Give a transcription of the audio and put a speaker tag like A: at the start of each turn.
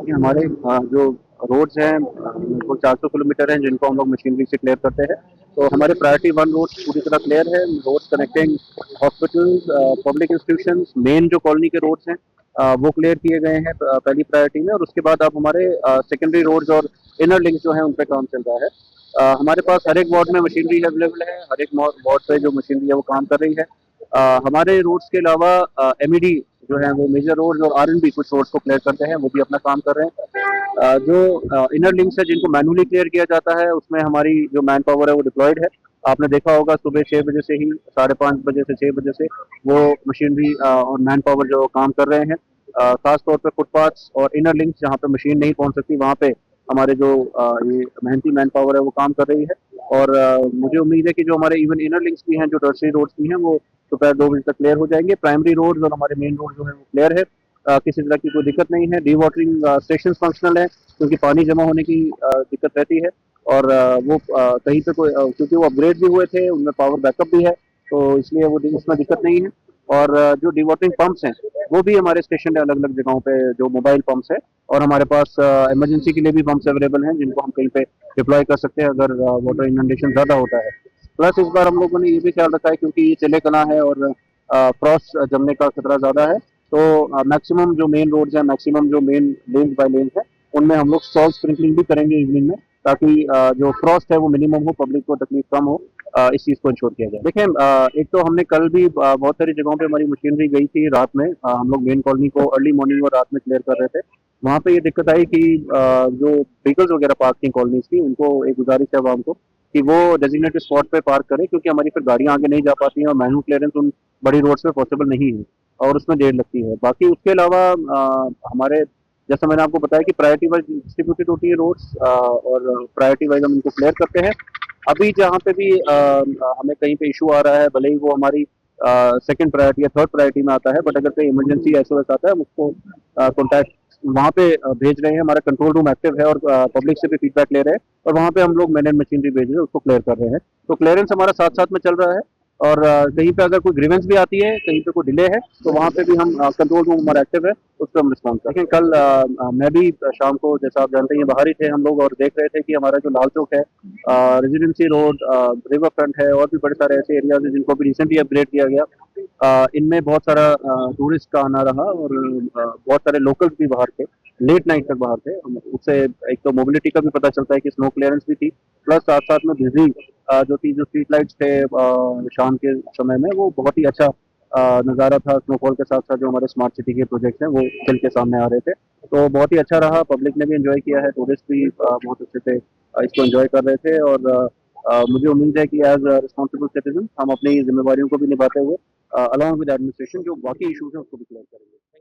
A: ये हमारे जो रोड्स हैं लगभग 400 किलोमीटर हैं जिनको हम लोग मशीनरी से क्लियर करते हैं। तो हमारे प्रायोरिटी 1 रोड्स पूरी तरह क्लियर है। Roads connecting hospitals, public institutions, main जो कॉलोनी के रोड्स हैं वो क्लियर किए गए हैं पहली प्रायोरिटी में, और उसके बाद अब हमारे सेकेंडरी रोड्स और इनर लिंक्स जो हैं उन पे काम चल रहा है। हमारे पास हर एक वार्ड में मशीनरी अवेलेबल है, हर एक वार्ड पे जो मशीनरी है वो काम कर रही है। हमारे रोड्स के अलावा एमईडी जो है वो मेजर रोड्स और आरएनबी कुछ रोड्स को क्लियर करते हैं, वो भी अपना काम कर रहे हैं। जो इनर लिंक्स है जिनको मैनुअली क्लियर किया जाता है उसमें हमारी जो मैन पावर है वो डिप्लॉयड है। आपने देखा होगा सुबह 6 बजे से ही 5:30 बजे से 6 बजे से वो मशीनरी और मैन पावर जो काम कर रहे हैं। खास तौर पे फुटपाथ्स और इनर लिंक्स जहाँ पे मशीन नहीं पहुंच सकती वहाँ पे हमारे जो ये मेहनती मैन पावर है वो काम कर रही है। और मुझे उम्मीद है कि जो हमारे इवन इनर लिंक्स भी हैं, जो टर्सरी रोड्स भी हैं, वो दोपहर 2 बजे तक क्लियर हो जाएंगे। प्राइमरी रोड्स और हमारे मेन रोड जो है वो क्लियर है। किसी तरह की कोई दिक्कत नहीं है। डी वाटरिंग स्टेशन फंक्शनल है क्योंकि पानी जमा होने की दिक्कत रहती है। और वो कहीं पे कोई क्योंकि वो अपग्रेड भी हुए थे, उनमें पावर बैकअप भी है, तो इसलिए वो उसमें दिक्कत नहीं है। और जो डी वाटरिंग पंप्स हैं वो भी हमारे स्टेशन है अलग अलग जगहों पे, जो मोबाइल पंप्स है। और हमारे पास इमरजेंसी के लिए भी पंप्स अवेलेबल हैं जिनको हम कहीं पे डिप्लॉय कर सकते हैं अगर वाटर इनंडेशन ज़्यादा होता है। प्लस इस बार हम लोगों ने ये भी ख्याल रखा है क्योंकि ये चिले कला है और फ्रॉस्ट जमने का खतरा ज़्यादा है, तो मैक्सिमम जो मेन रोड्स हैं, मैक्सिमम जो मेन लेन बाय लेन है, उनमें हम लोग सॉल्ट स्प्रिंकलिंग भी करेंगे इवनिंग में, ताकि जो फ्रॉस्ट है वो मिनिमम हो, पब्लिक को तकलीफ कम हो। इस चीज़ को इंश्योर किया जाए। देखिए एक तो हमने कल भी बहुत सारी जगहों पे हमारी मशीनरी गई थी रात में। हम लोग मेन कॉलोनी को अर्ली मॉर्निंग और रात में क्लियर कर रहे थे। वहाँ पे ये दिक्कत आई कि जो व्हीकल्स वगैरह पार्क थी कॉलोनीज की, उनको एक गुजारिश है आवाम को कि वो डेजिग्नेटेड स्पॉट पे पार्क करें, क्योंकि हमारी फिर गाड़ियाँ आगे नहीं जा पाती हैं और मैनुअल क्लियरेंस उन बड़ी रोड्स पे पॉसिबल नहीं है और उसमें देर लगती है। बाकी उसके अलावा हमारे जैसा मैंने आपको बताया कि प्रायोरिटी वाइज डिस्ट्रीब्यूटेड होती है रोड्स, और प्रायोरिटी वाइज हम इनको क्लियर करते हैं। अभी जहाँ पे भी हमें कहीं पे इशू आ रहा है, भले ही वो हमारी सेकंड प्रायोरिटी या थर्ड प्रायोरिटी में आता है, बट अगर कोई इमरजेंसी एसओएस आता है हम उसको कॉन्टैक्ट वहाँ पे भेज रहे हैं। हमारा कंट्रोल रूम एक्टिव है और पब्लिक से भी फीडबैक ले रहे हैं, और वहाँ पे हम लोग मैन एंड मशीनरी भेज रहे हैं, उसको क्लियर कर रहे हैं। तो क्लियरेंस हमारा साथ साथ में चल रहा है। और कहीं पे अगर कोई ग्रीवेंस भी आती है, कहीं पे कोई डिले है, तो वहाँ पे भी हम कंट्रोल रूम हमारा एक्टिव है, उस पर हम रिस्पॉन्स करें। लेकिन कल मैं भी शाम को, जैसा आप जानते हैं, बाहर ही थे हम लोग और देख रहे थे कि हमारा जो लाल चौक है, रेजिडेंसी रोड, रिवर फ्रंट है, और भी बड़े सारे ऐसे एरियाज हैं जिनको भी रिसेंटली अपग्रेड किया गया। इनमें बहुत सारा टूरिस्ट का आना रहा, और बहुत सारे लोकल्स भी बाहर थे, लेट नाइट तक बाहर थे। उससे एक तो मोबिलिटी का भी पता चलता है कि स्नो क्लियरेंस भी थी, प्लस साथ साथ में बिजली जो स्ट्रीट लाइट्स थे शाम के समय में, वो बहुत ही अच्छा नज़ारा था। स्नोफॉल के साथ साथ जो हमारे स्मार्ट सिटी के प्रोजेक्ट्स हैं वो खिल के सामने आ रहे थे, तो बहुत ही अच्छा रहा। पब्लिक ने भी एंजॉय किया है, टूरिस्ट भी बहुत अच्छे से इसको एंजॉय कर रहे थे। और मुझे उम्मीद है कि एज रिस्पॉन्सिबल सिटीजन हम अपनी जिम्मेवारियों को भी निभाते हुए अलॉन्ग विद एडमिनिस्ट्रेशन जो बाकी इशूज हैं उसको भी क्लियर करेंगे।